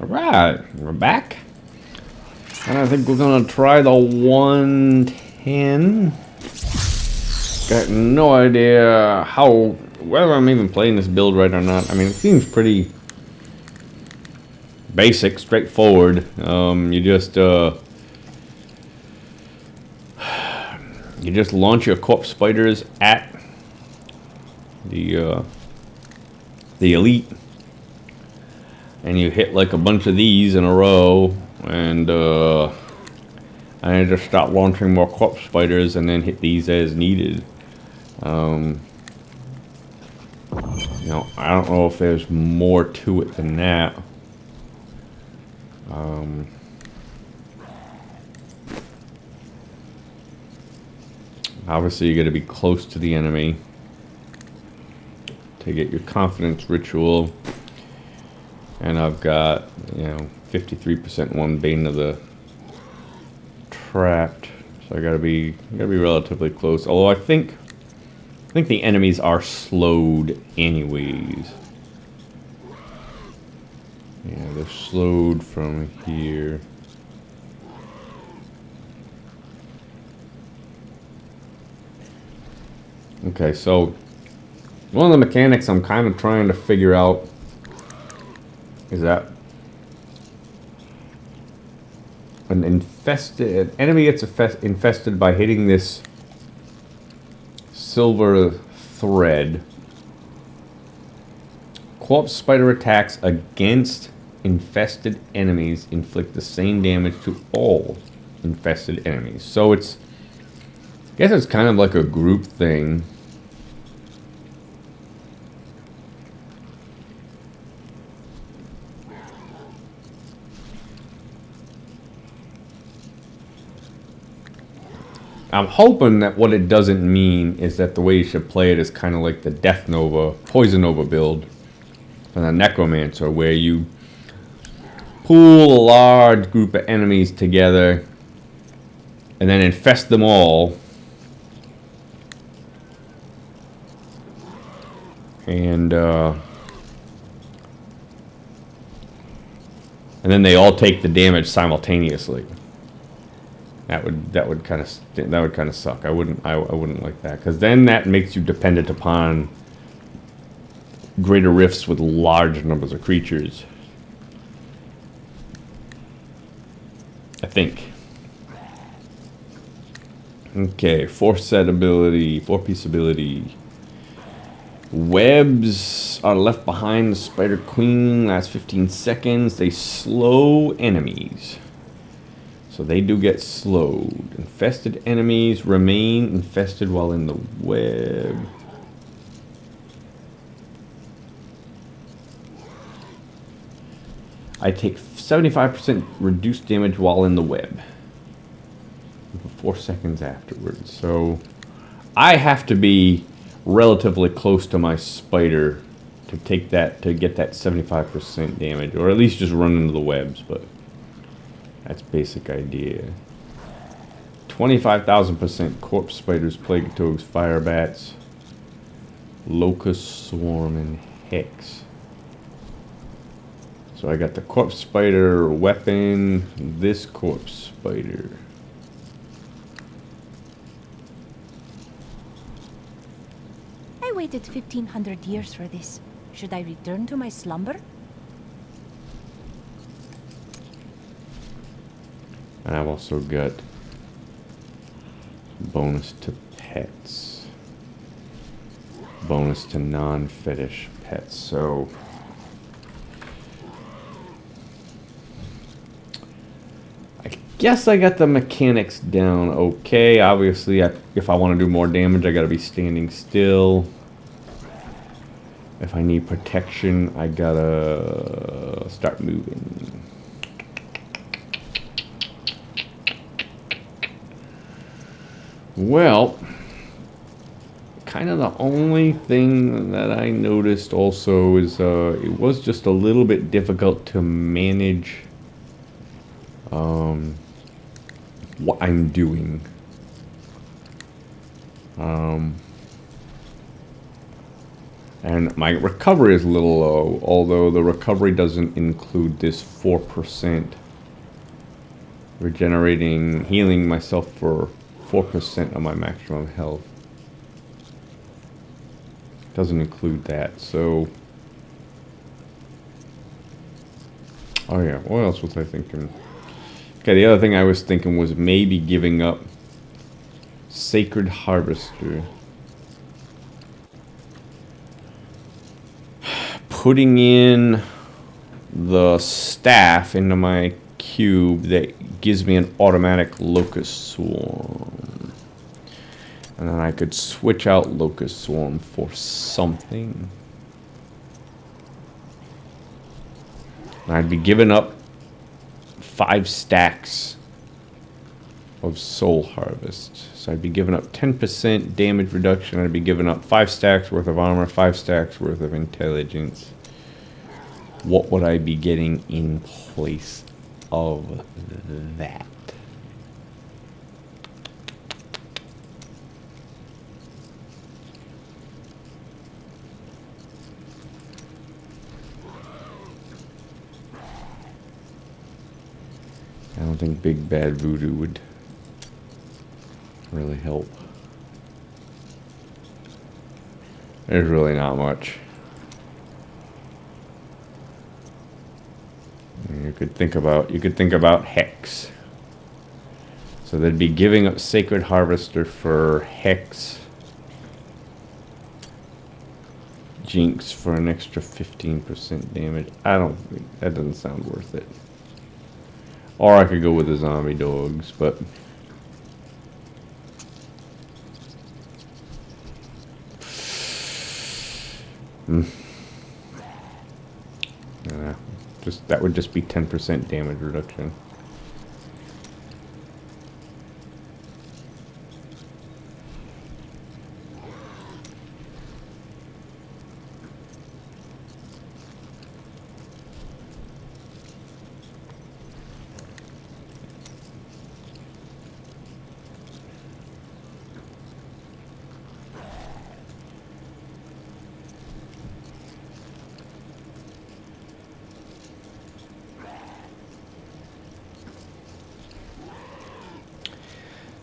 Alright, we're back. And I think we're gonna try the 110. Got no idea whether I'm even playing this build right or not. I mean, it seems pretty basic, straightforward. You just launch your corpse spiders at the elite, and you hit like a bunch of these in a row, and I just start launching more corpse spiders, and then hit these as needed. You know, I don't know if there's more to it than that. Obviously, you got to be close to the enemy to get your confidence ritual. And I've got, 53% one Bane of the Trapped, so I gotta be relatively close. Although I think the enemies are slowed anyways. Yeah, they're slowed from here. Okay, so one of the mechanics I'm kind of trying to figure out is that an enemy gets infested by hitting this silver thread. Corpse spider attacks against infested enemies inflict the same damage to all infested enemies. So I guess it's kind of like a group thing. I'm hoping that what it doesn't mean is that the way you should play it is kind of like the Death Nova, Poison Nova build from the Necromancer, where you pool a large group of enemies together and then infest them all. And then they all take the damage simultaneously. That would kind of suck. I wouldn't like that, because then that makes you dependent upon greater rifts with large numbers of creatures. I think. Okay, 4-piece ability. Webs are left behind the Spider Queen. Last 15 seconds. They slow enemies. So they do get slowed. Infested enemies remain infested while in the web. I take 75% reduced damage while in the web. 4 seconds afterwards. So I have to be relatively close to my spider to get that 75% damage, or at least just run into the webs, but that's basic idea. 25,000% corpse spiders, plague toads, fire bats, locust swarm, and hex. So I got the corpse spider weapon, this corpse spider. I waited 1,500 years for this. Should I return to my slumber? And I've also got bonus to pets, bonus to non-fetish pets. So I guess I got the mechanics down okay. Obviously, if I want to do more damage, I got to be standing still. If I need protection, I gotta start moving. Well, kind of the only thing that I noticed also is it was just a little bit difficult to manage what I'm doing. And my recovery is a little low, although the recovery doesn't include this 4%. Regenerating, healing myself for 4% of my maximum health. Doesn't include that, so... Oh yeah, what else was I thinking? Okay, the other thing I was thinking was maybe giving up Sacred Harvester. Putting in the staff into my cube that gives me an automatic Locust Swarm. And then I could switch out Locust Swarm for something. And I'd be giving up 5 stacks of Soul Harvest. So I'd be giving up 10% damage reduction. I'd be giving up 5 stacks worth of armor, 5 stacks worth of intelligence. What would I be getting in place of that? I don't think Big Bad Voodoo would really help. There's really not much. You could think about Hex. So they'd be giving up Sacred Harvester for Hex. Jinx for an extra 15% damage. I don't think that doesn't sound worth it. Or I could go with the zombie dogs, but that would just be 10% damage reduction.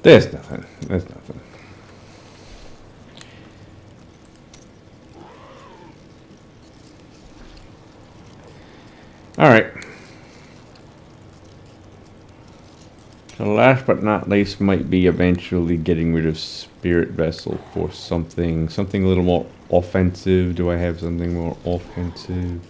There's nothing. There's nothing. All right. So last but not least might be eventually getting rid of Spirit Vessel for something a little more offensive. Do I have something more offensive?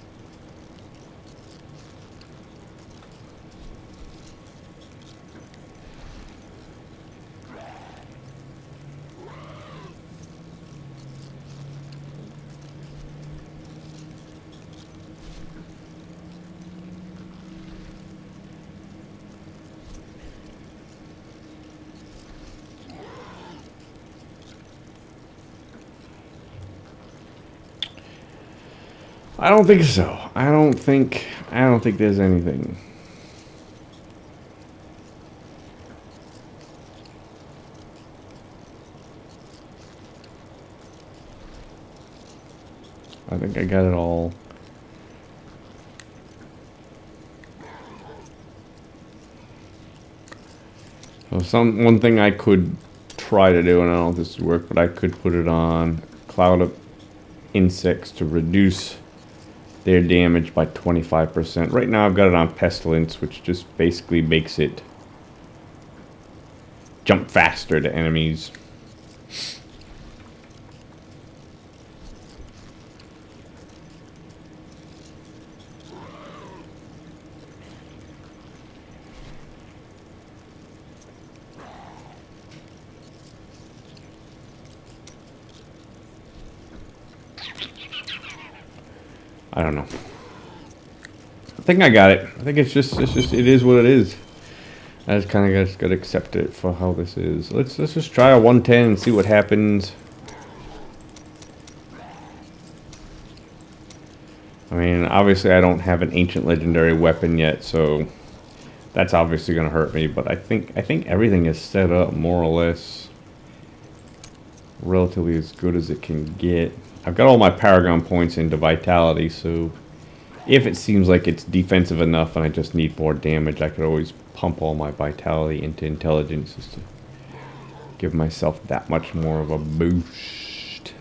I don't think so. I don't think there's anything. I think I got it all. So one thing I could try to do, and I don't know if this would work, but I could put it on Cloud of Insects to reduce their damage by 25%. Right now I've got it on Pestilence, which just basically makes it jump faster to enemies. I don't know. I think I got it. I think it is what it is. I just kind of got to accept it for how this is. Let's just try a 110 and see what happens. I mean, obviously I don't have an ancient legendary weapon yet, so that's obviously going to hurt me. But I think everything is set up more or less relatively as good as it can get. I've got all my Paragon points into Vitality, so if it seems like it's defensive enough and I just need more damage, I could always pump all my Vitality into Intelligence just to give myself that much more of a boost.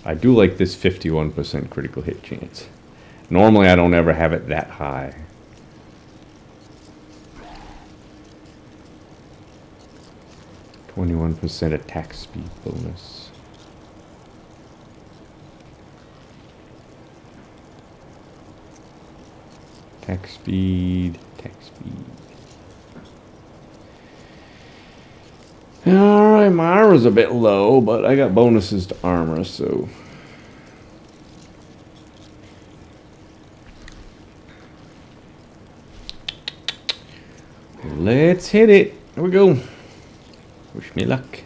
I do like this 51% critical hit chance. Normally I don't ever have it that high. %, attack speed bonus. Attack speed. Alright, my armor's a bit low, but I got bonuses to armor, so. Let's hit it. Here we go. Wish me luck.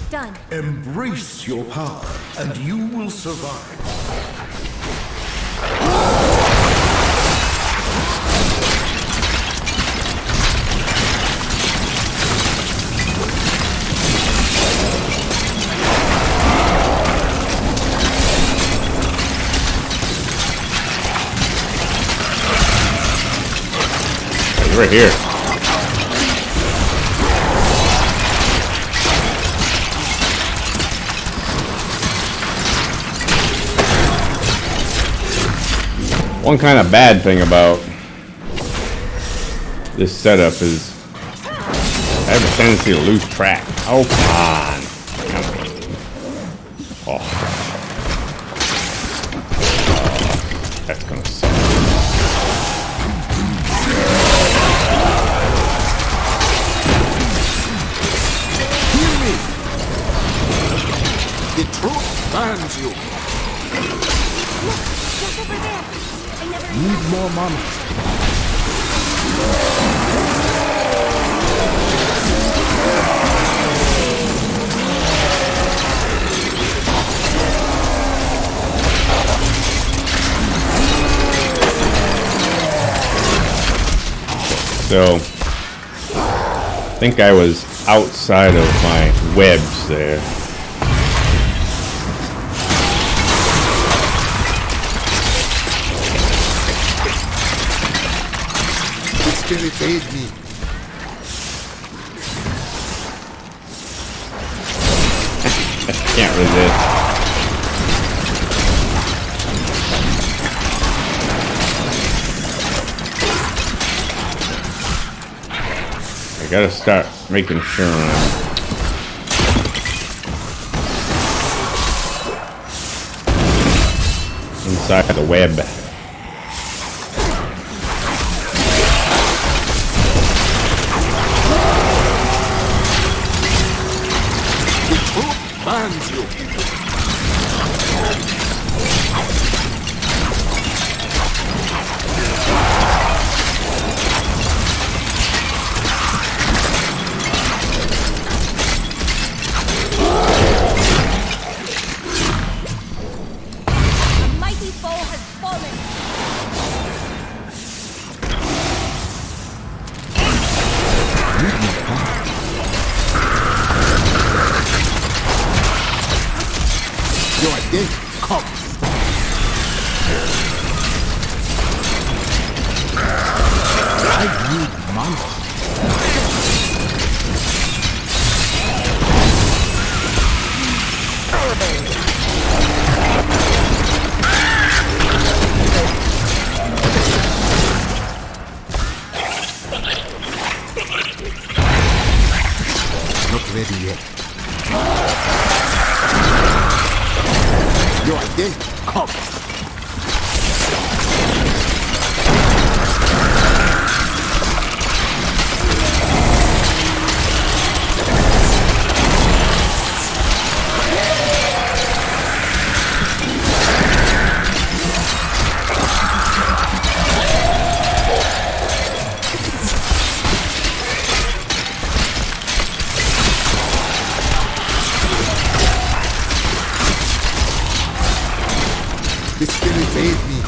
Done. Embrace your power, and you will survive. He's right here. One kind of bad thing about this setup is I have a tendency to lose track. Oh, come on. Oh. That's gonna suck. Hear me! The truth bans you. Just over there. I never Need more mana. So, I think I was outside of my webs there. Spirit aid me. Can't resist. I gotta start making sure I'm inside the web. Bans you. The mighty foe has fallen. Your day comes. I need mana. Not ready yet. Your day comes. The spirit aid me.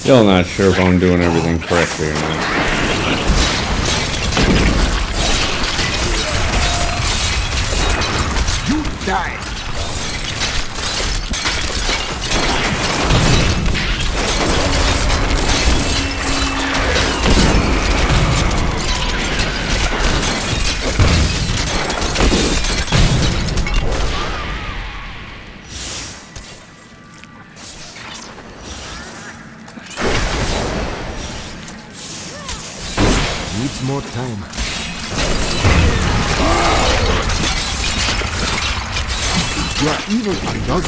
Still not sure if I'm doing everything correctly or not. You die. Needs more time. You are evil and does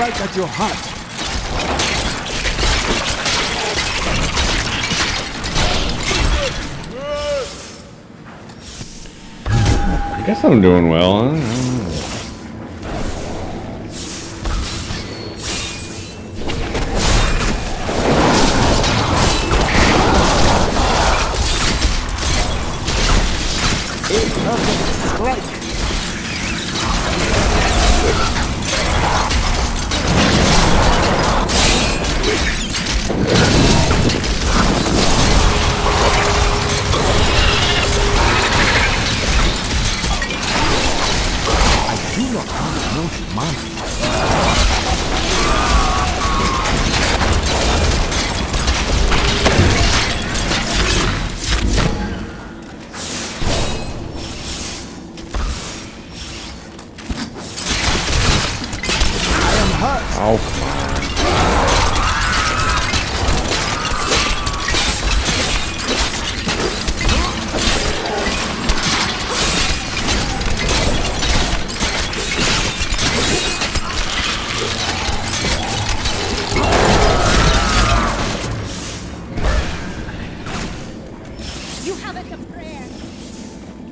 right at your heart. I guess I'm doing well, huh?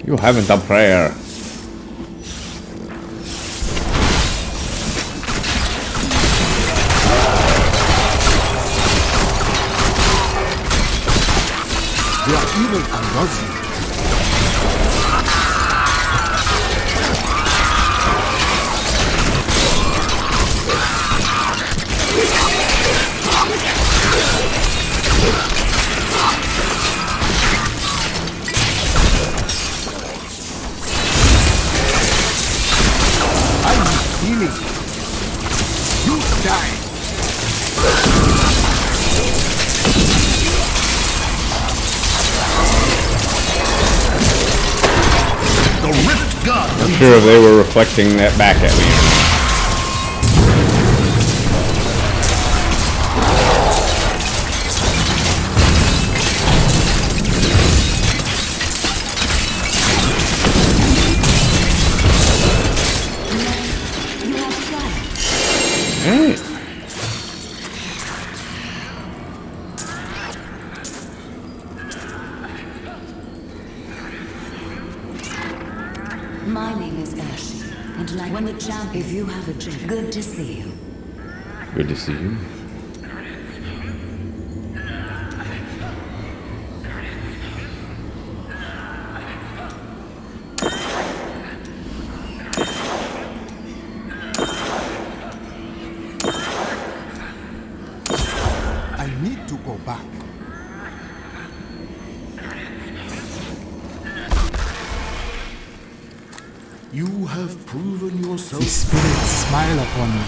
You haven't a prayer. You are evil and loves you. Healing. You die. The Rift God. I'm sure if they were reflecting that back at me. My name is Ash. And like when the champ, if you have a drink, good to see you. Good to see you. I need to go back. You have proven yourself. The spirits smile upon me.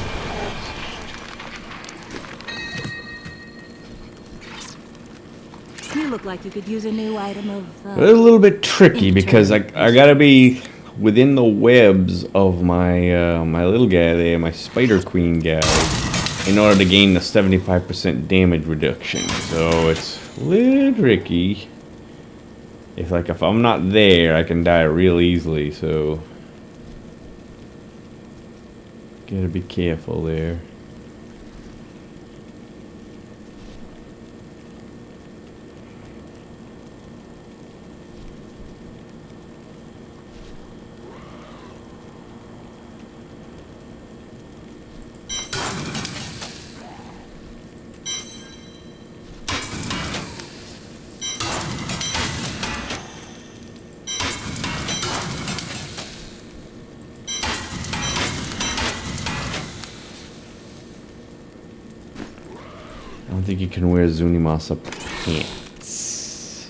You look like you could use a new item of. It's a little bit tricky because I gotta be within the webs of my my little guy there, my Spider Queen guy, in order to gain the 75% damage reduction. So it's a little tricky. If I'm not there, I can die real easily. So gotta be careful there. I don't think you can wear Zunimasa pants.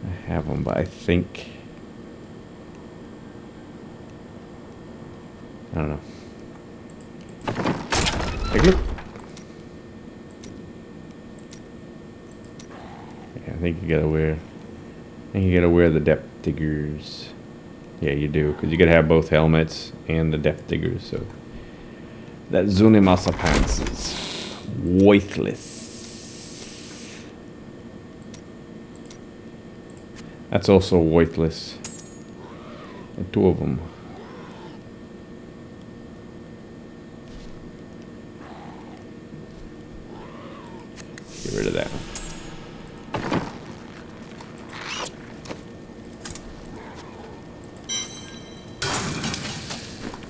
I have them, but I think... I don't know. Take a look. I think you gotta wear the depth diggers. Yeah, you do, because you gotta have both helmets and the depth diggers. So that Zunimasa pants is worthless. That's also worthless. And two of them. Get rid of that one.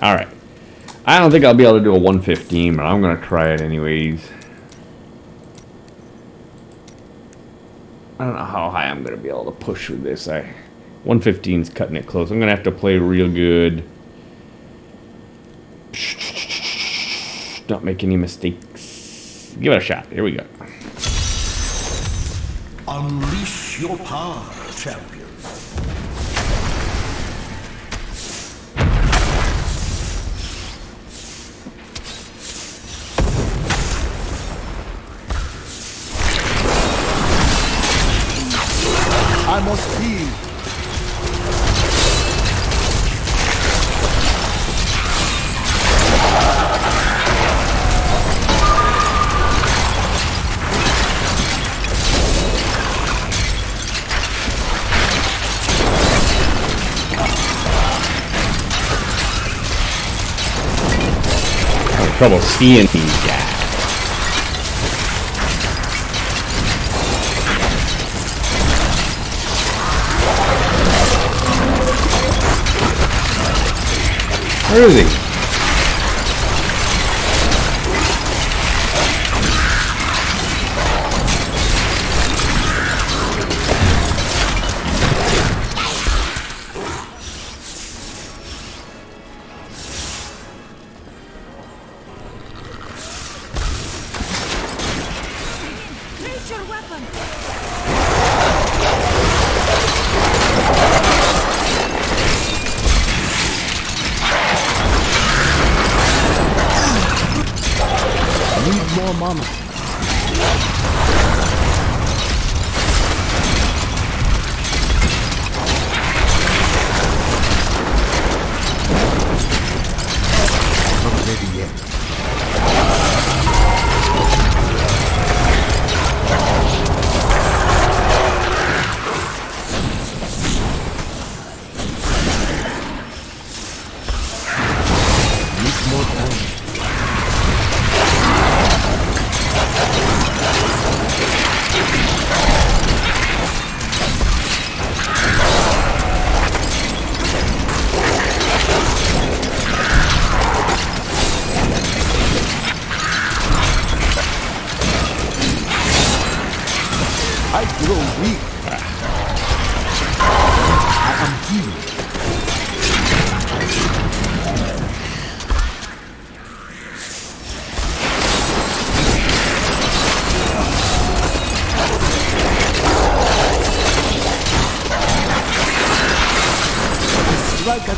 Alright. I don't think I'll be able to do a 115, but I'm going to try it anyways. I don't know how high I'm going to be able to push with this. 115's cutting it close. I'm going to have to play real good. Don't make any mistakes. Give it a shot. Here we go. Unleash your power, champion. I must heal. Having trouble seeing these guys. Where is he? Raise your weapon! Need more mana. Not ready yet. Need more time.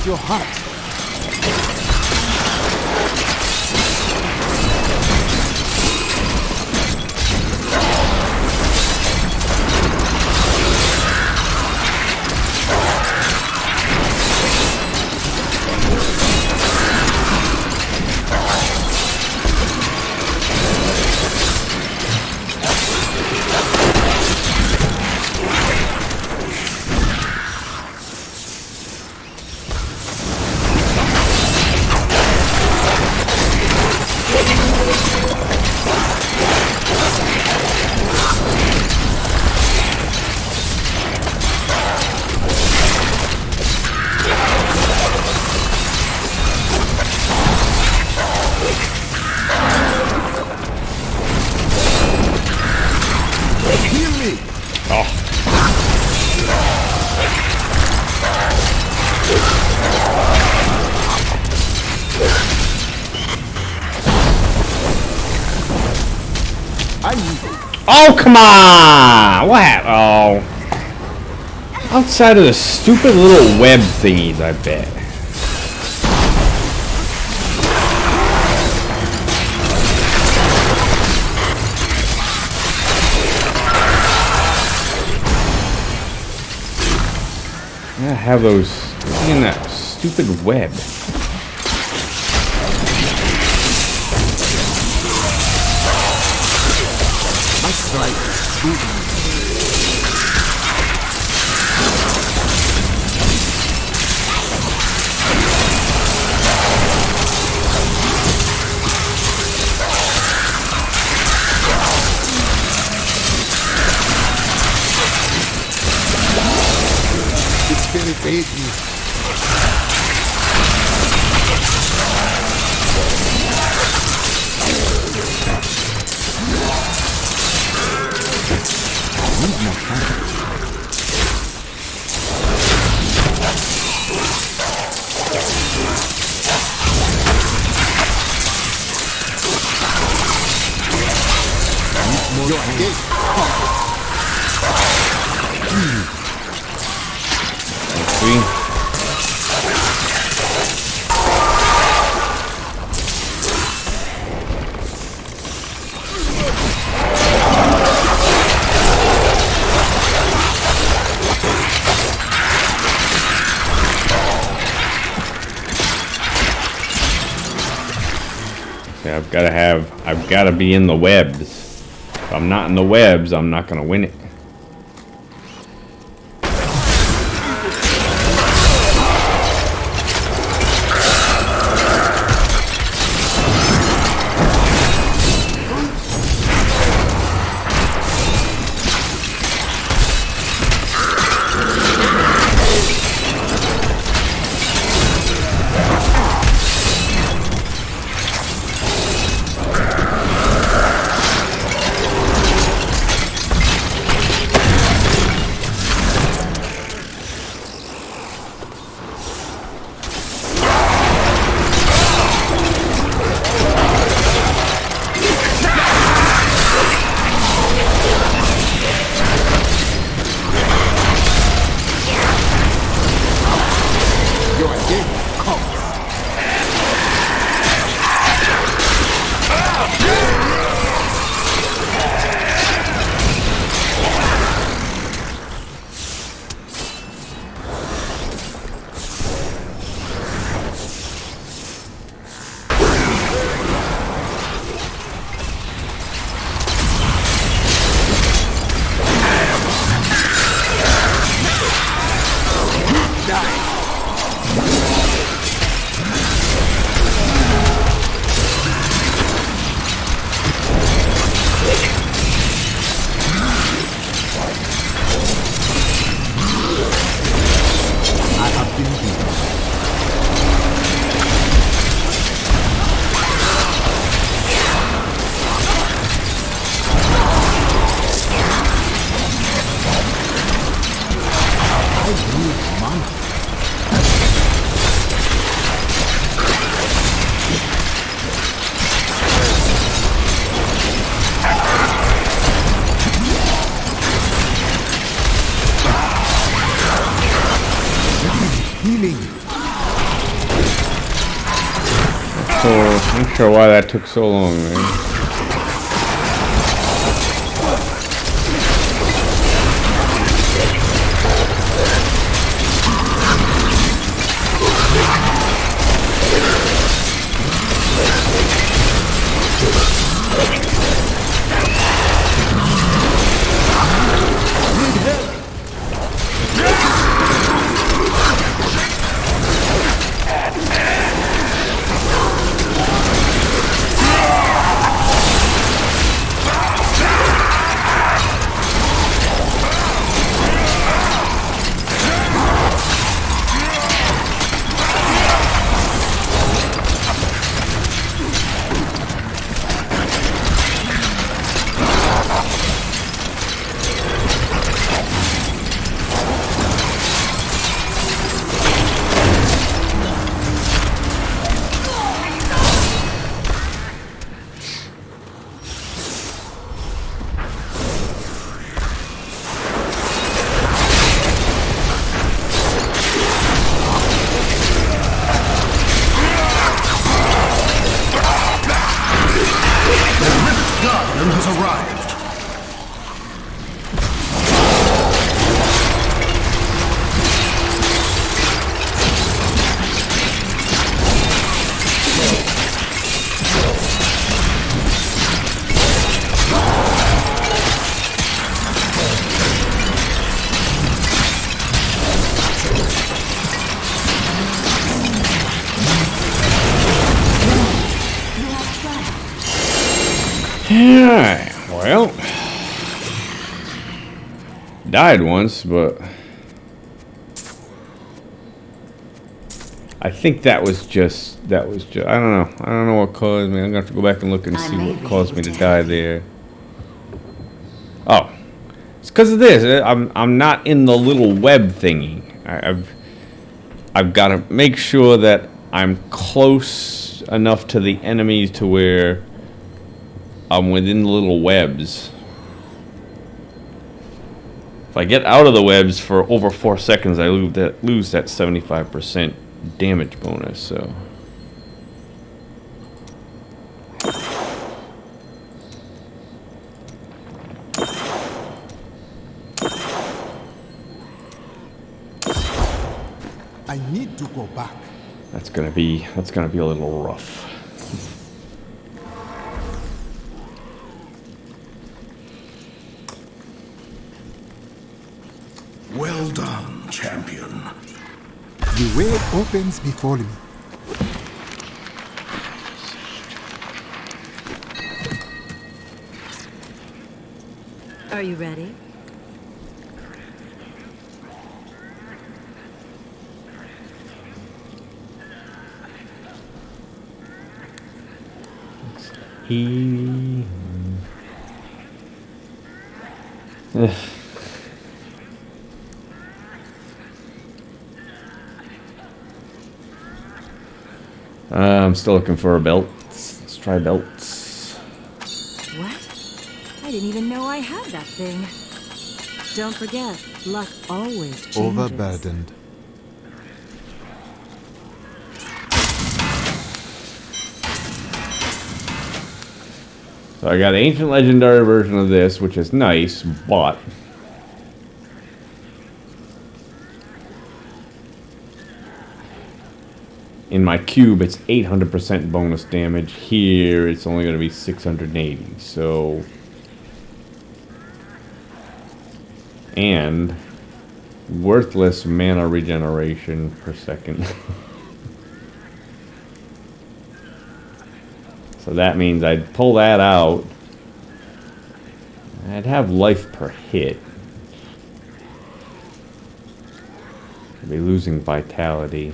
with your heart. Oh, come on! What happened? Oh. Outside of the stupid little web thingies, I bet. I have those in that stupid web. My strike is moving. It's very baby. I've gotta be in the webs. If I'm not in the webs, I'm not gonna win it. Not sure why that took so long, man. Guardian has arrived. Yeah, well, died once, but I think that was just, I don't know what caused me. I'm gonna have to go back and look and see what caused me to die there. Oh, it's because of this. I'm not in the little web thingy. I've got to make sure that I'm close enough to the enemies to where I'm within the little webs. If I get out of the webs for over 4 seconds, I lose that 75% damage bonus, so. I need to go back. That's gonna be a little rough. Well done, champion. The way opens before me. Are you ready? I'm still looking for a belt. Let's try belts. What? I didn't even know I had that thing. Don't forget, luck always changes. Overburdened. So I got the ancient legendary version of this, which is nice, but in my cube it's 800% bonus damage. Here it's only going to be 680. So, and worthless mana regeneration per second. So that means I'd pull that out. I'd have life per hit. I'd be losing vitality.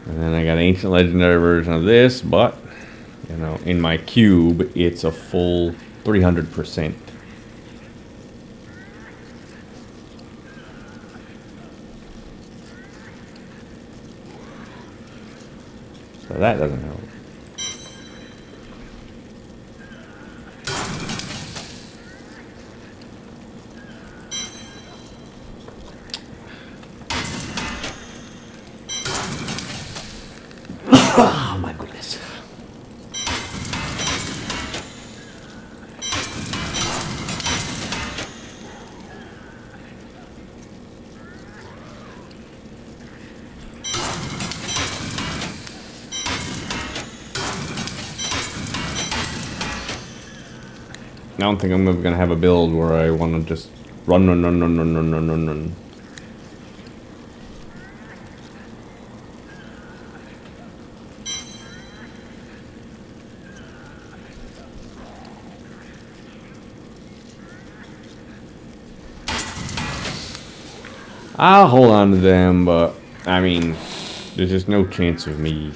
And then I got an ancient legendary version of this, but you know, in my cube it's a full 300%. So that doesn't help. I don't think I'm ever gonna have a build where I want to just run. I'll hold on to them, but I mean, there's just no chance of me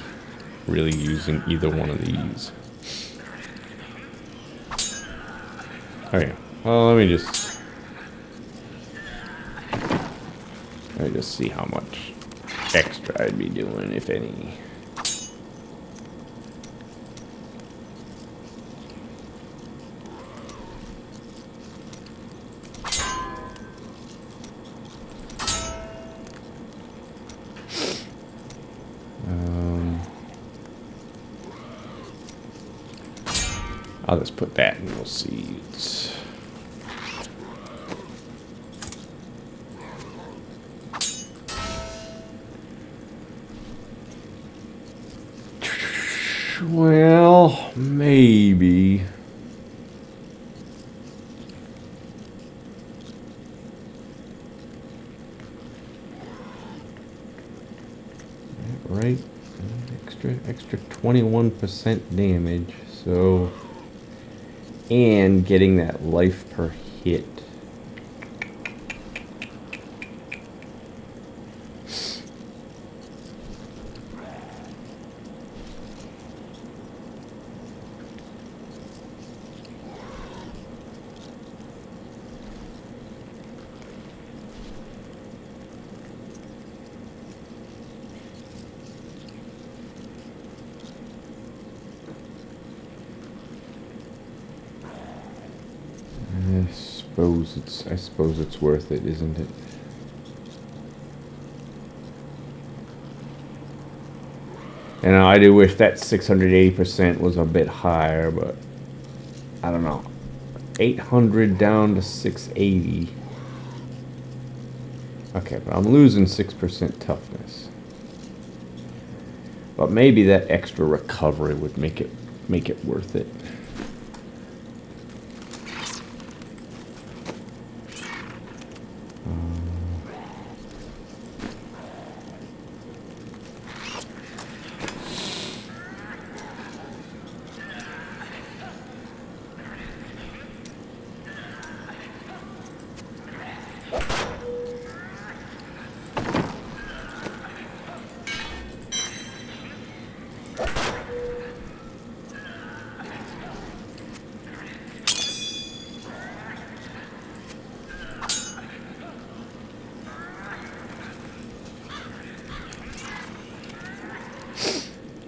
really using either one of these. Okay, well, let me just see how much extra I'd be doing, if any. I'll just put that in those seeds. Well, maybe. Right? Extra 21% damage, so... And getting that life per hit. I suppose it's worth it, isn't it? And I do wish that 680% was a bit higher, but I don't know. 800 down to 680. Okay, but I'm losing 6% toughness. But maybe that extra recovery would make it worth it.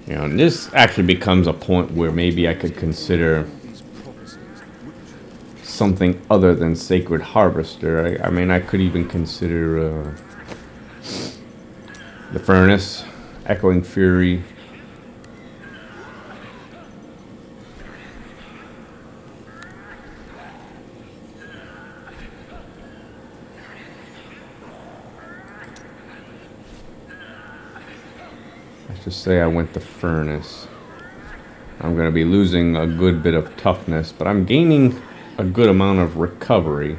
You know, and this actually becomes a point where maybe I could consider something other than Sacred Harvester. I mean, I could even consider the Furnace, Echoing Fury. Just say I went the Furnace. I'm going to be losing a good bit of toughness, but I'm gaining a good amount of recovery.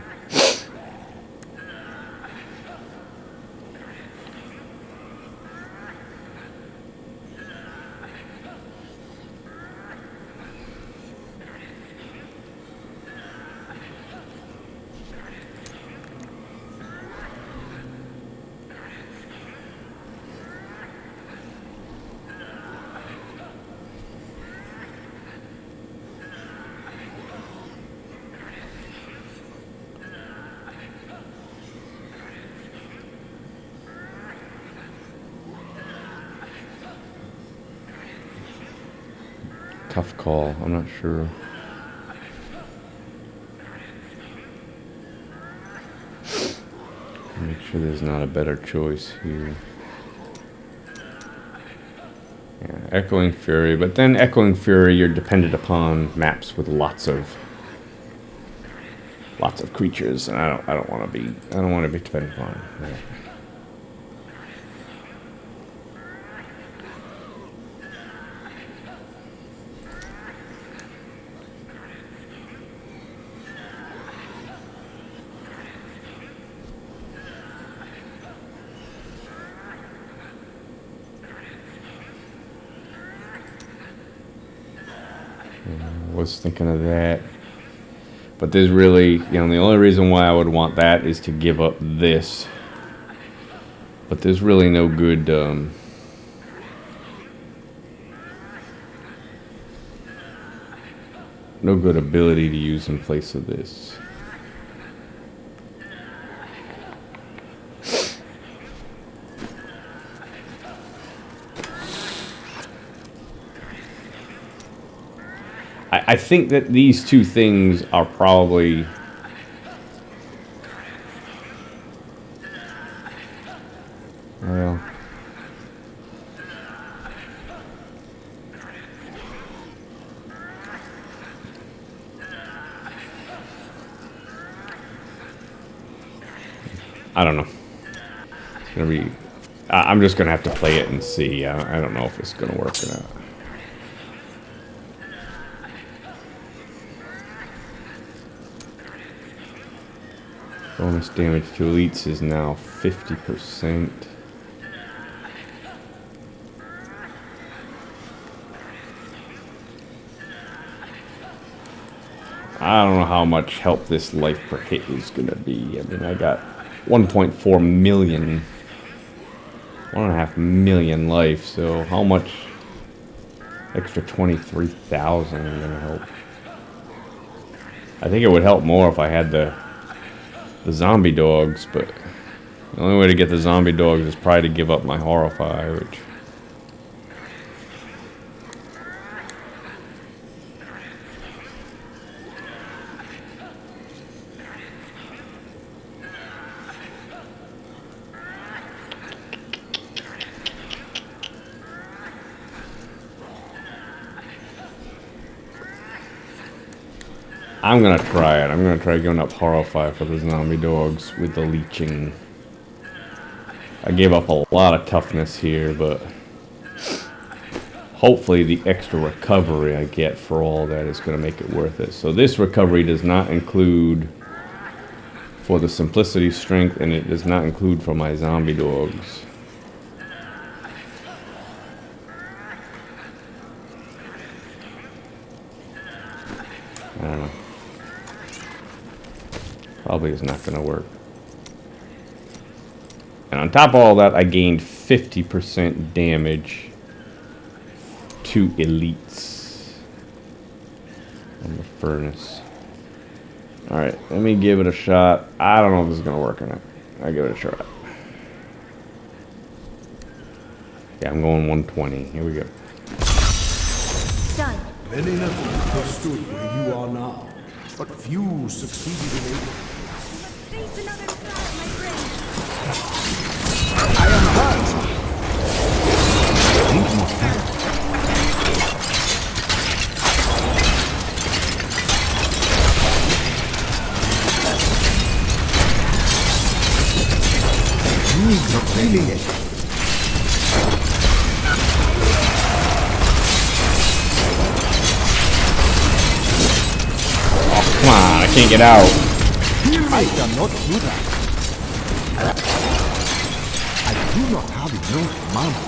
Tough call. I'm not sure. Make sure there's not a better choice here. Yeah, Echoing Fury, but then Echoing Fury, you're dependent upon maps with lots of creatures, and I don't want to be dependent upon that. was thinking of that. But there's really, the only reason why I would want that is to give up this. But there's really no good, no good ability to use in place of this. I think that these two things are probably well, I don't know. It's gonna be. I'm just gonna have to play it and see. I don't know if it's gonna work or not. Bonus damage to elites is now 50%. I don't know how much help this life per hit is gonna be. I mean, I got 1.4 million, 1.5 million life, so how much extra 23,000 is gonna help? I think it would help more if I had the zombie dogs, but the only way to get the zombie dogs is probably to give up my Horrify, which... I'm gonna try it. I'm gonna try going up Horrify for the zombie dogs with the leeching. I gave up a lot of toughness here, but hopefully the extra recovery I get for all that is gonna make it worth it. So this recovery does not include for the simplicity strength, and it does not include for my zombie dogs. I don't know. Probably is not going to work. And on top of all that, I gained 50% damage to elites on the furnace. Alright, let me give it a shot. I don't know if this is going to work or not. I'll give it a shot. Yeah, I'm going 120. Here we go. Done. Many have stood where you are now, but few succeeded in it. Face another threat, my friend. I am hurt! Need more time. Not feeling it. Come on, I can't get out. I cannot do that. I do not have enough mana.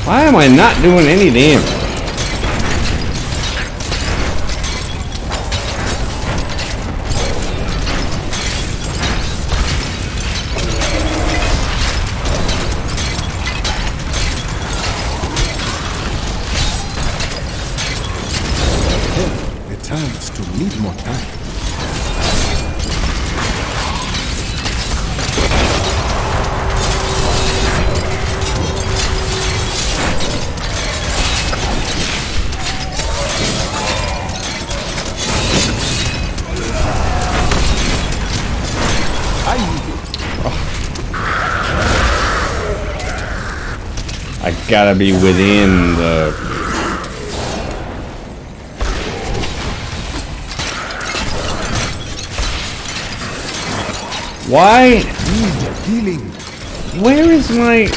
Why am I not doing any damage? Returns to need more time. I gotta be within the... Why? Healing. Where is my...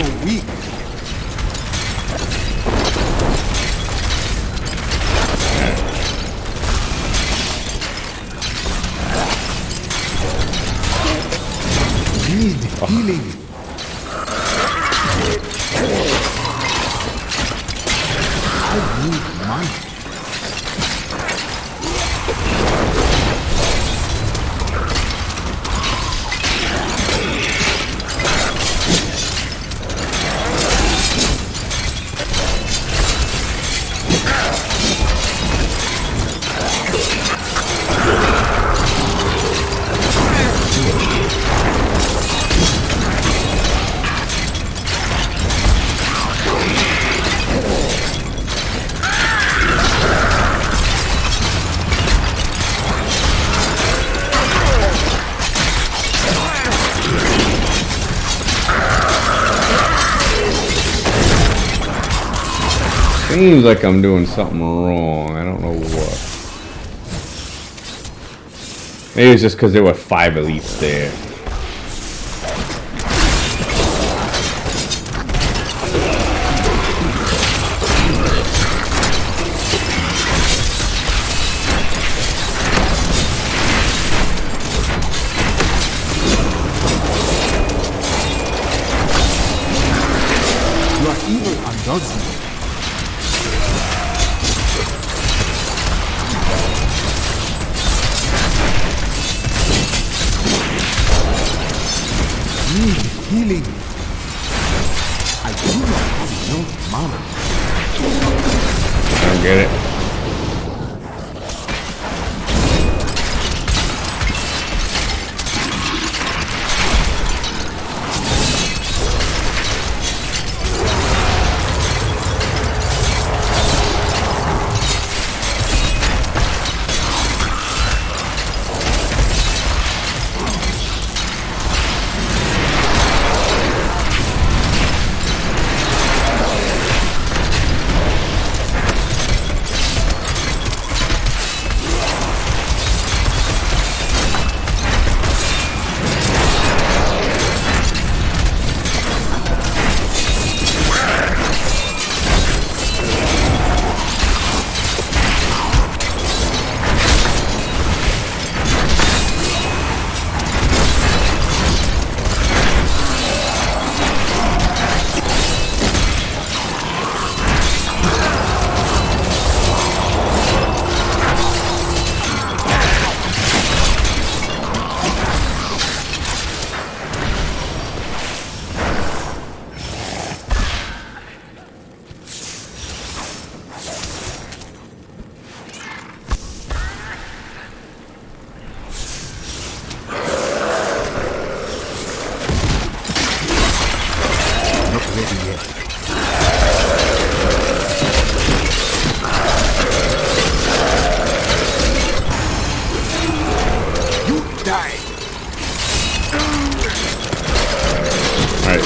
so weak. Need healing. I need money. Seems like I'm doing something wrong. I don't know what. Maybe it's just because there were 5 elites there. You are evil undoes you. Need healing. I do not have enough mana. I don't get it.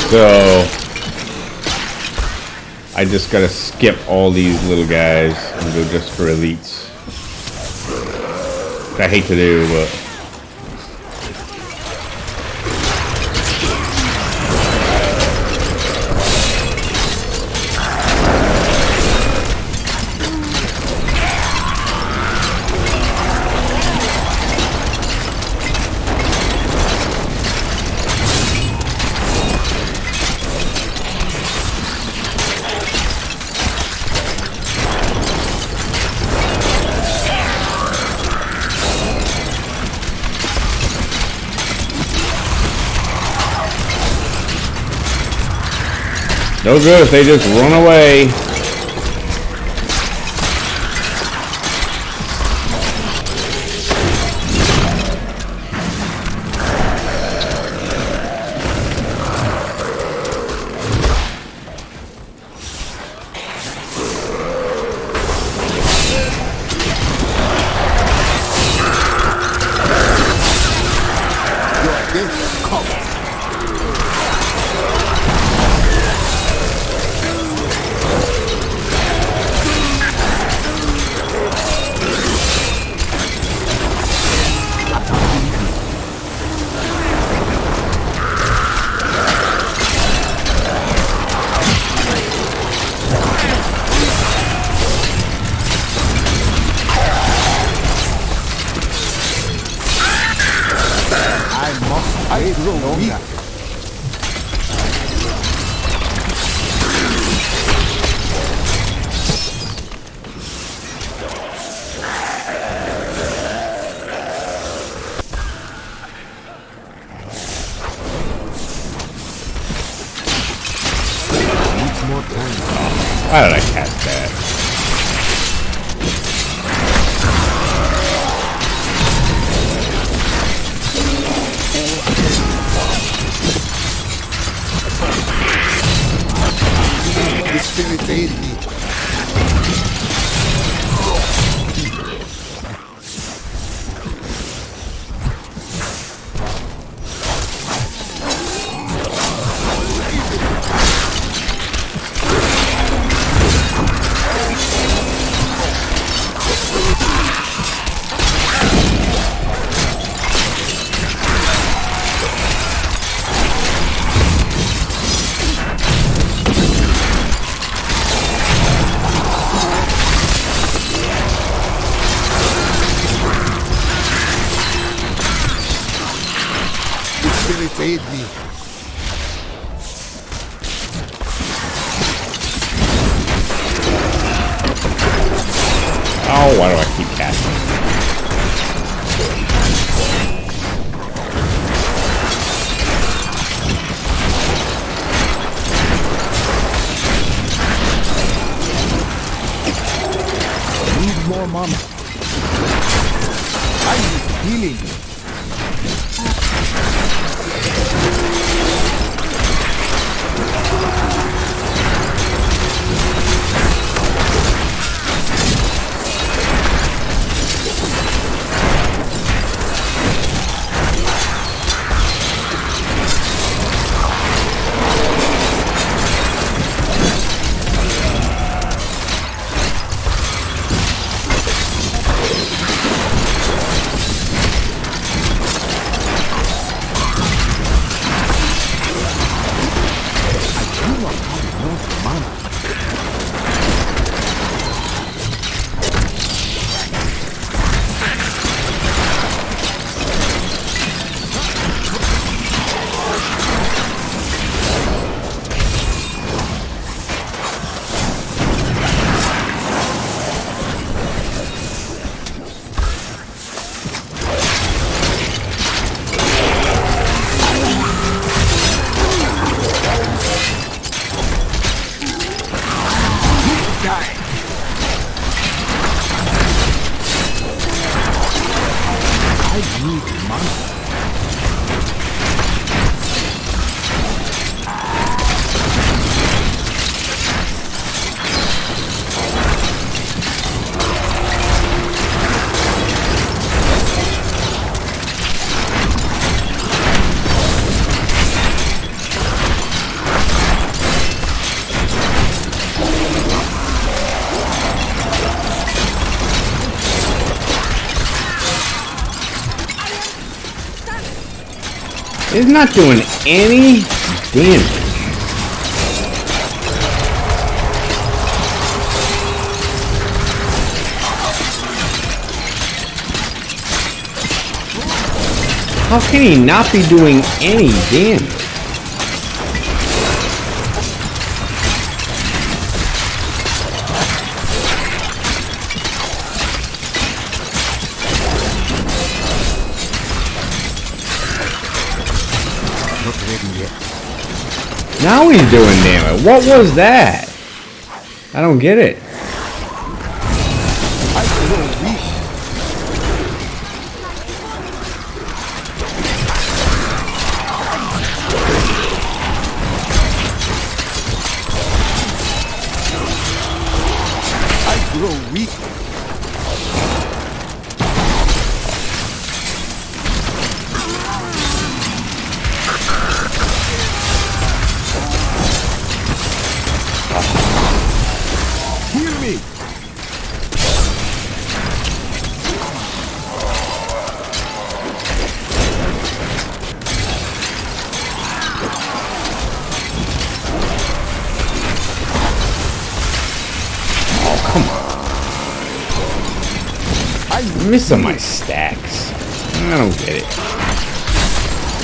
So I just gotta skip all these little guys and go just for elites. I hate to do, but no good if they just run away. I grow weak. Why did I cast that? The spirit aid me. Spirit aid me. Oh, why do I keep casting? I need more mana. I need healing. It's not doing any damage. How can he not be doing any damage? Now he's doing damage. What was that? I don't get it. I grow weak. I grow weak. Heal me. I'm missing my stacks. I don't get it.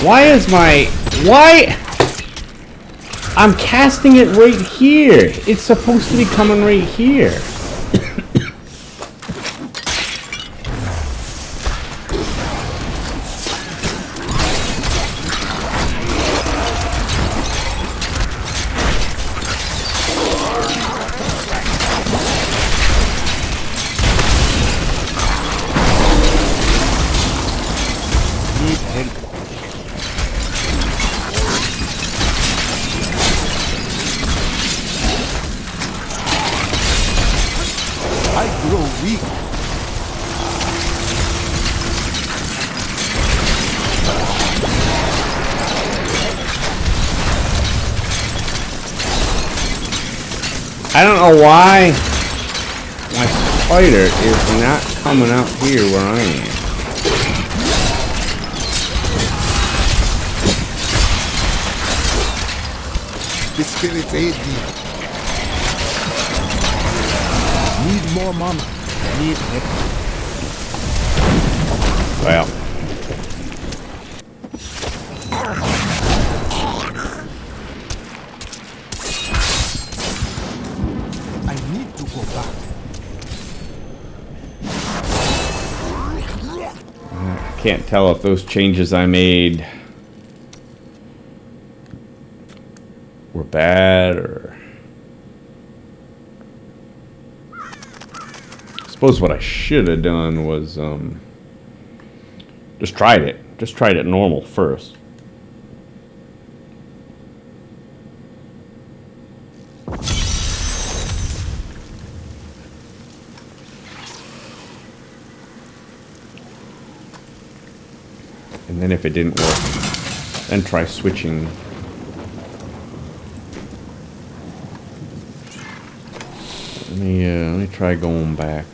Why is my... Why? I'm casting it right here. It's supposed to be coming right here. I grow weak. I don't know why my spider is not coming out here where I am. The spirits aid me. Need more mana. Need help. Well. I need to go back. Can't tell if those changes I made were bad or... I suppose what I should have done was just tried it. Just tried it normal first. And then if it didn't work, then try switching. Let me try going back.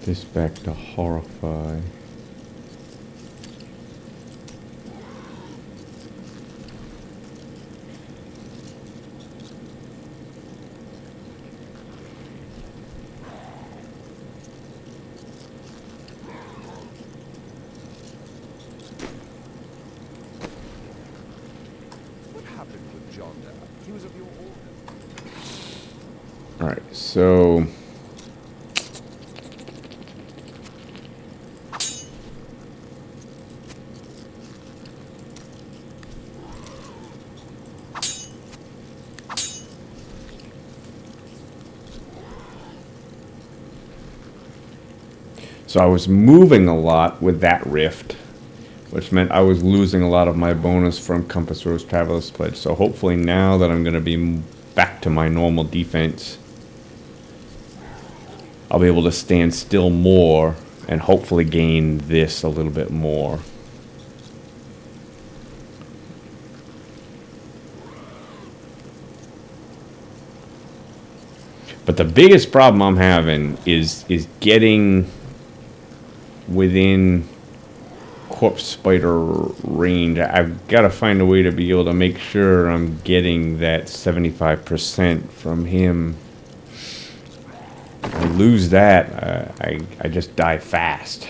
This back to horrify. What happened with John there? He was of your order. All right, so I was moving a lot with that rift, which meant I was losing a lot of my bonus from Compass Rose Traveler's Pledge. So hopefully now that I'm going to be back to my normal defense, I'll be able to stand still more and hopefully gain this a little bit more. But the biggest problem I'm having is getting within corpse spider range. I've got to find a way to be able to make sure I'm getting that 75% from him. If I lose that, I just die fast.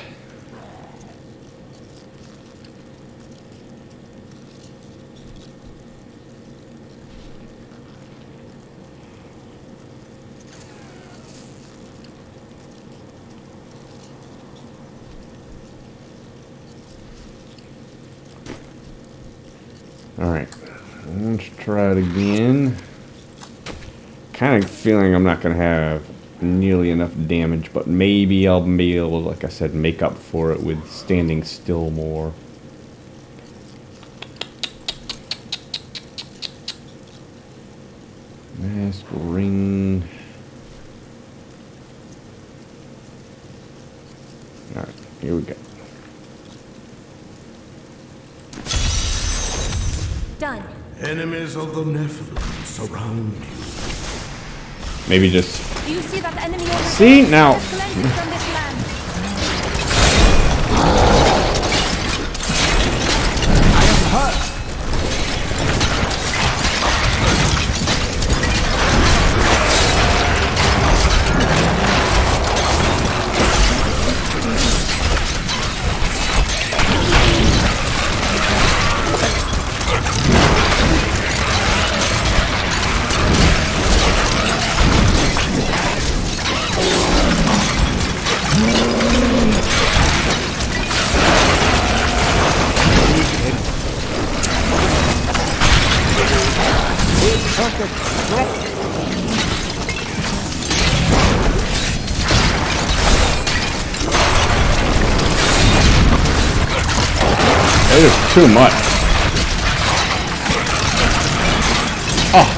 Alright, let's try it again. Kind of feeling I'm not going to have nearly enough damage, but maybe I'll be able to, like I said, make up for it with standing still more. Last ring. Alright, here we go. Done. Enemies of the Nephilim surround you. Maybe just... Do you see that enemy over there? See, now... Just cleansed from this land. I am hurt. It is too much. Oh.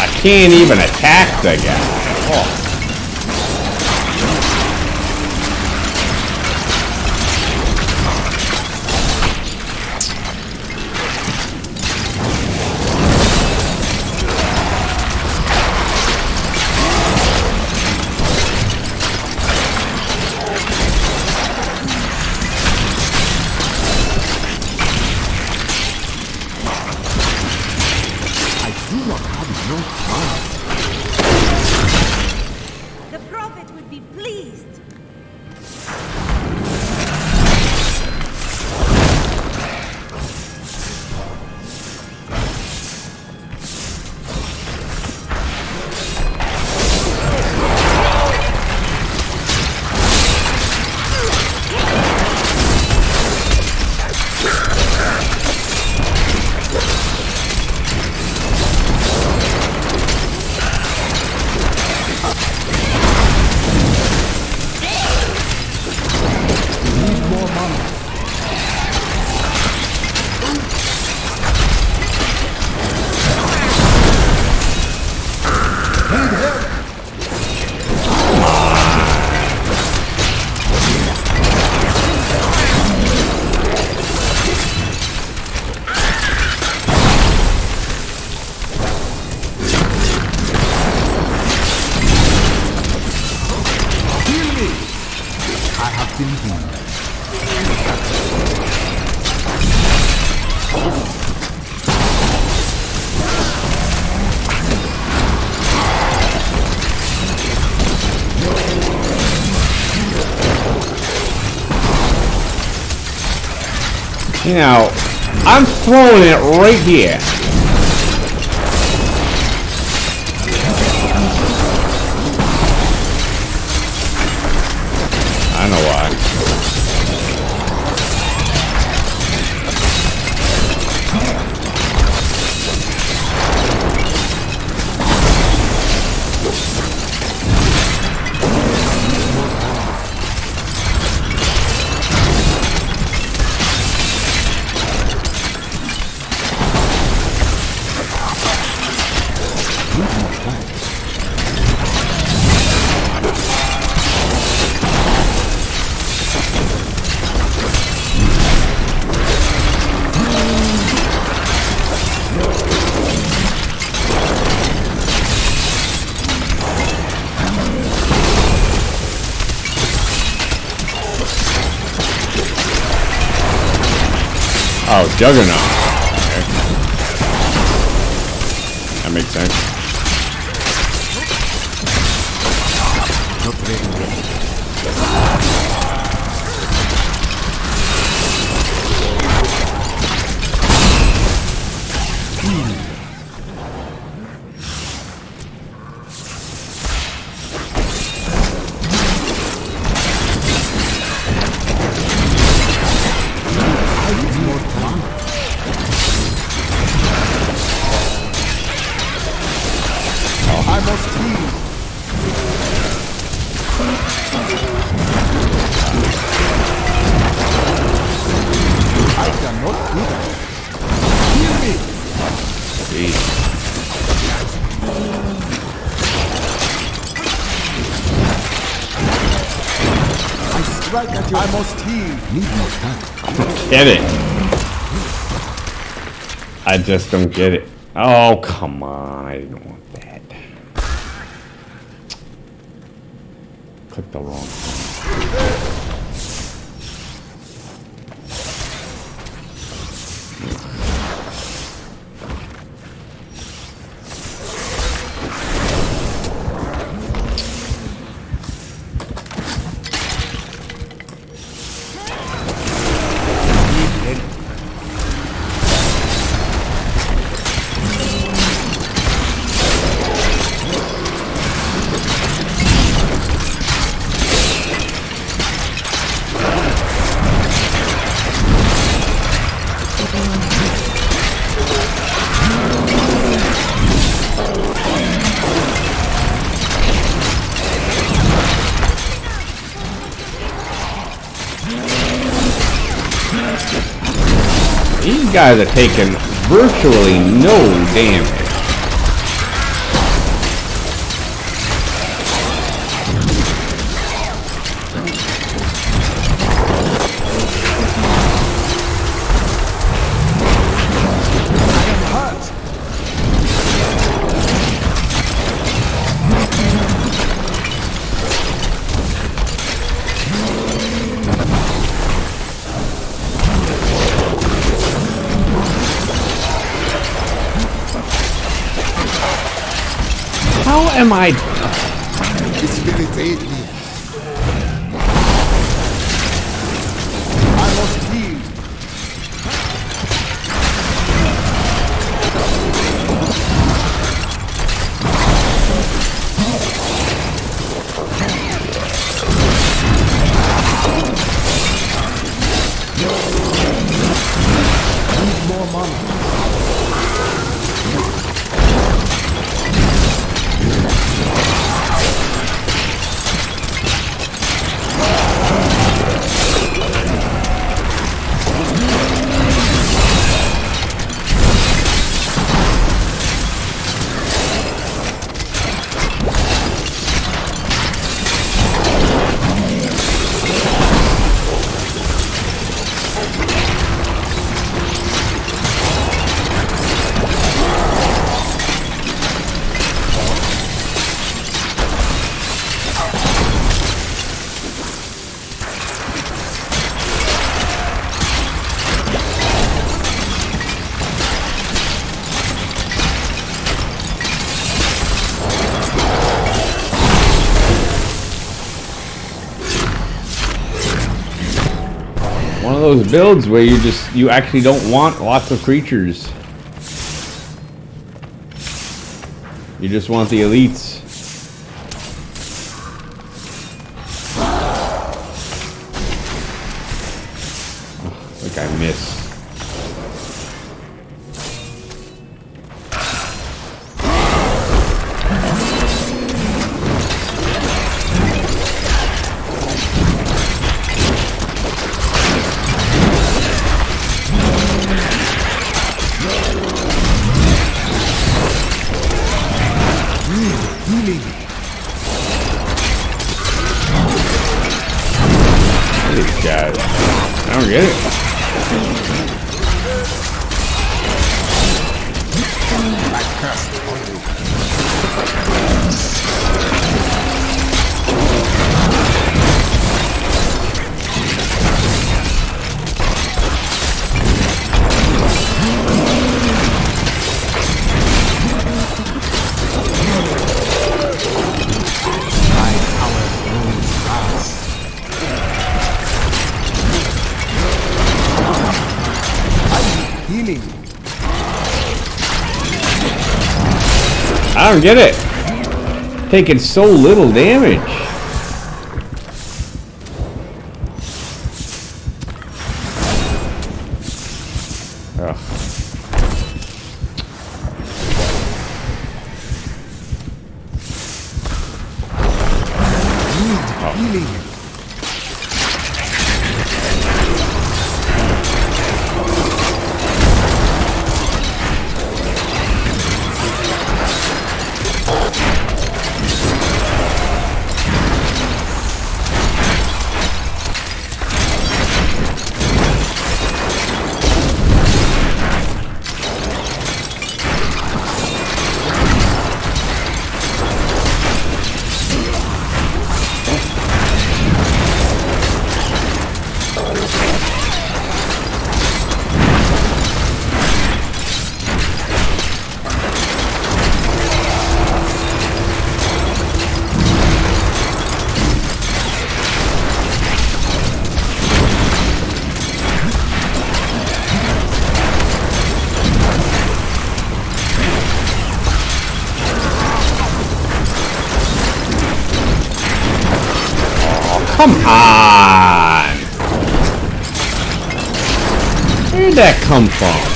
I can't even attack the guy. Oh. The prophet would be pleased. You know, I'm throwing it right here. I know why. Oh, Juggernaut. Okay. That makes sense. strike at your... I must heal. Need more time. Get it. I just don't get it. Oh, come on. I didn't want that. Clicked the wrong thing. These guys are taking virtually no damage. How am I? The spirit aid me. I must heal. Need more money. One of those builds where you actually don't want lots of creatures. You just want the elites. Oh, I think I missed. These guys. I don't get it. Healing. I don't get it. Taking so little damage. Ugh. Healing. Come on! Where did that come from?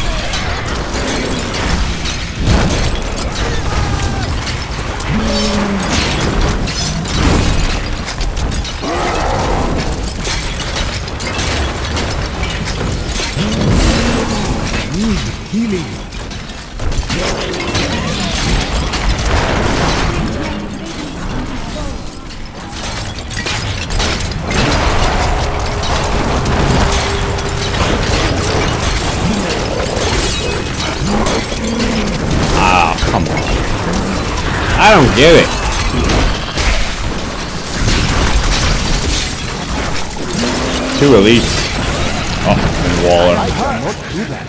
Healing. Oh, come on. I don't get it. Two elites. Oh, and Waller. I cannot do that.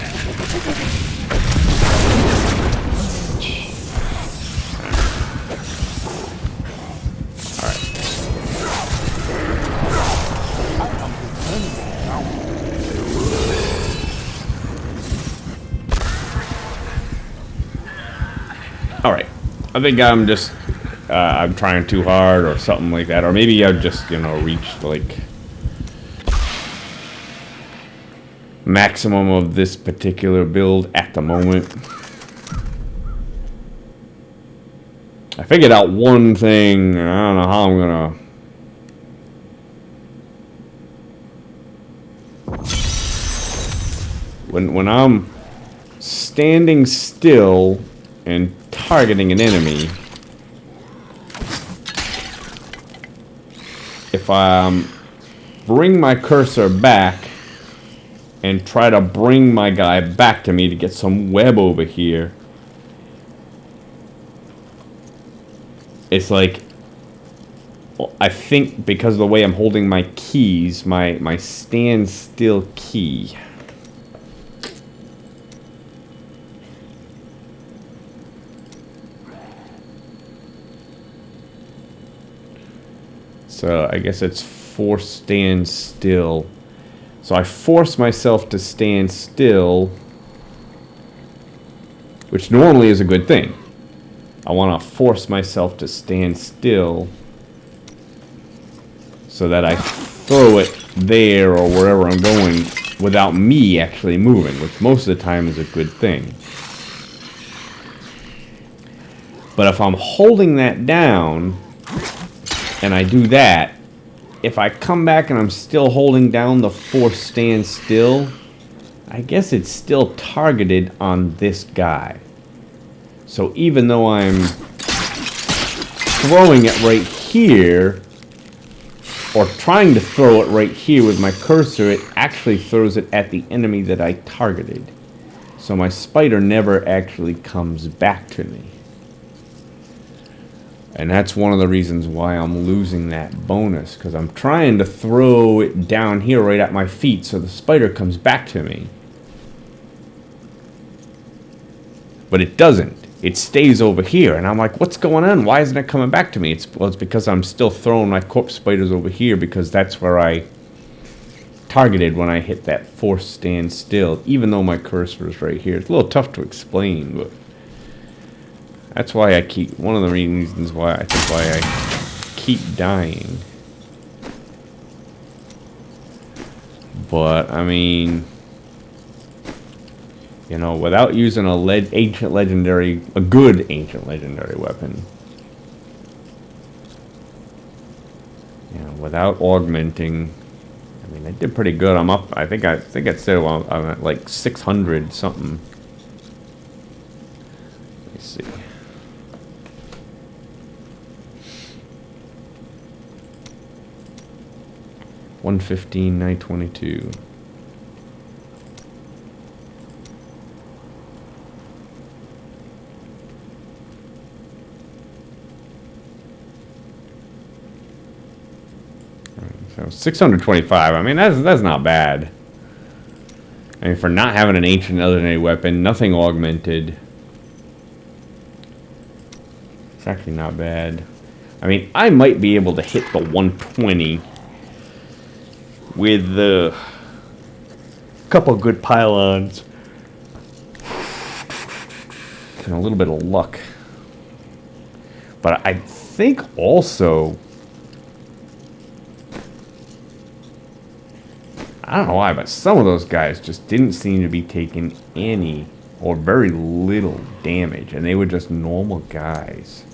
Alright. I think I'm just, I'm trying too hard or something like that. Or maybe I've just, you know, reached, like, maximum of this particular build at the moment. I figured out one thing. I don't know how I'm gonna... When I'm standing still and targeting an enemy, if I bring my cursor back and try to bring my guy back to me to get some web over here, it's like, I think because of the way I'm holding my keys, my stand still key. So I guess it's force stand still. So I force myself to stand still, which normally is a good thing. I want to force myself to stand still so that I throw it there or wherever I'm going without me actually moving, which most of the time is a good thing. But if I'm holding that down and I do that, if I come back and I'm still holding down the force stand still, I guess it's still targeted on this guy. So even though I'm throwing it right here, or trying to throw it right here with my cursor, it actually throws it at the enemy that I targeted. So my spider never actually comes back to me. And that's one of the reasons why I'm losing that bonus, because I'm trying to throw it down here right at my feet so the spider comes back to me. But it doesn't. It stays over here, and I'm like, what's going on? Why isn't it coming back to me? It's because I'm still throwing my corpse spiders over here, because that's where I targeted when I hit that force stand still, even though my cursor is right here. It's a little tough to explain, but that's why I keep, one of the reasons why I think why I keep dying. But, I mean, you know, without using a good ancient legendary weapon, you know, without augmenting, I mean, I did pretty good. I'm up. I think I said I'm at like 600 something. Let's see. $115, $922. So 625. I mean, that's not bad. I mean, for not having an ancient legendary weapon, nothing augmented, it's actually not bad. I mean, I might be able to hit the 120 with a couple good pylons and a little bit of luck. But I think also I don't know why, but some of those guys just didn't seem to be taking any or very little damage, and they were just normal guys.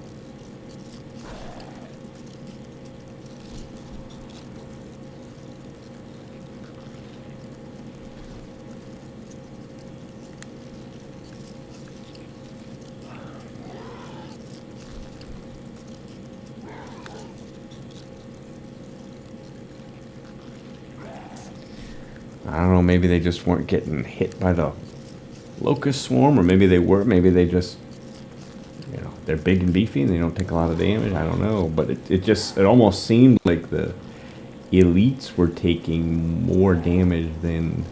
I don't know, maybe they just weren't getting hit by the locust swarm, or maybe they were, maybe they just, you know, they're big and beefy and they don't take a lot of damage. I don't know, but it almost seemed like the elites were taking more damage than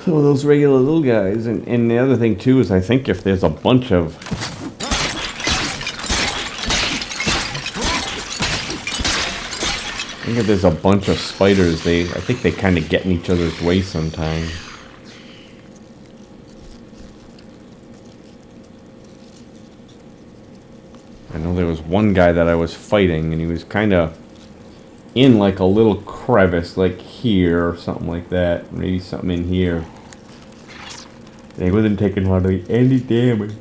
some of those regular little guys. And the other thing too is, I think if there's a bunch of spiders, I think they kind of get in each other's way sometimes. I know there was one guy that I was fighting, and he was kind of in like a little crevice, like here or something like that. Maybe something in here. And he wasn't taking hardly any damage.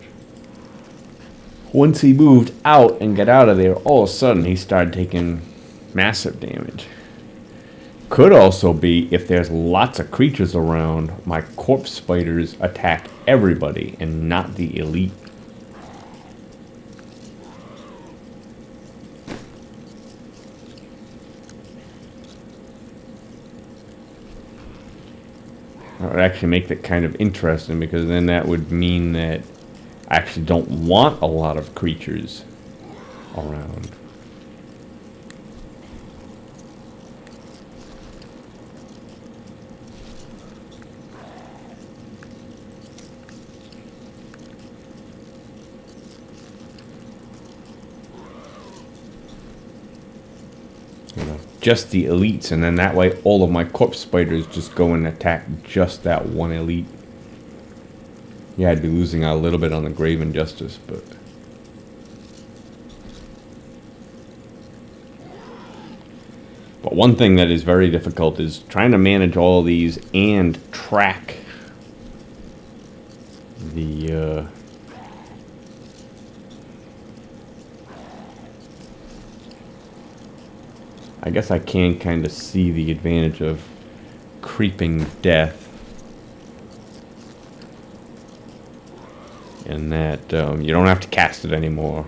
Once he moved out and got out of there, all of a sudden he started taking massive damage. Could also be, if there's lots of creatures around, my corpse spiders attack everybody and not the elite. That would actually make that kind of interesting, because then that would mean that I actually don't want a lot of creatures around. Just the elites, and then that way all of my corpse spiders just go and attack just that one elite. Yeah, I'd be losing out a little bit on the Grave Injustice, but one thing that is very difficult is trying to manage all of these and track the I guess I can kind of see the advantage of creeping death, in that you don't have to cast it anymore.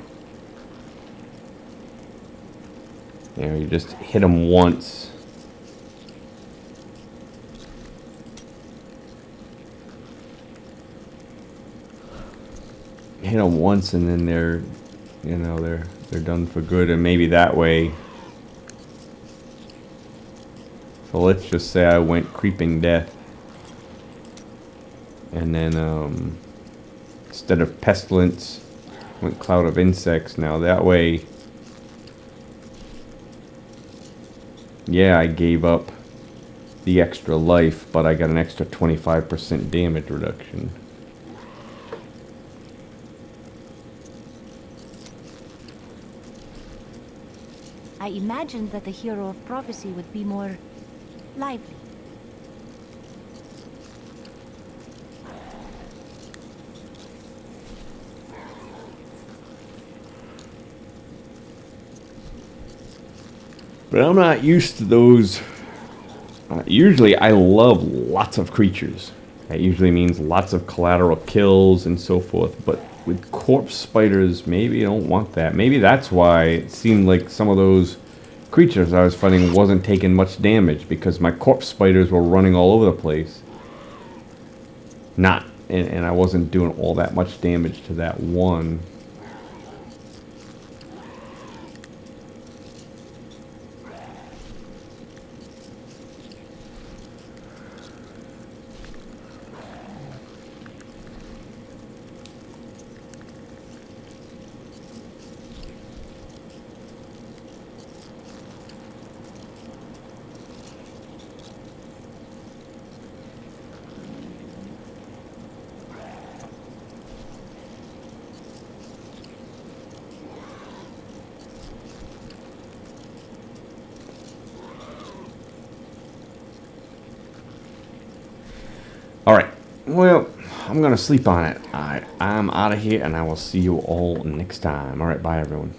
You know, you just hit them once. Hit them once, and then they're done for good, and maybe that way. So let's just say I went Creeping Death, and then instead of Pestilence, went Cloud of Insects. Now that way, yeah, I gave up the extra life, but I got an extra 25% damage reduction. I imagined that the hero of prophecy would be more lively. But I'm not used to those. Usually I love lots of creatures. That usually means lots of collateral kills and so forth. But with corpse spiders, maybe I don't want that. Maybe that's why it seemed like some of those creatures I was fighting wasn't taking much damage, because my corpse spiders were running all over the place. And I wasn't doing all that much damage to that one. Alright, well, I'm gonna sleep on it. I'm out of here, and I will see you all next time. Alright, bye everyone.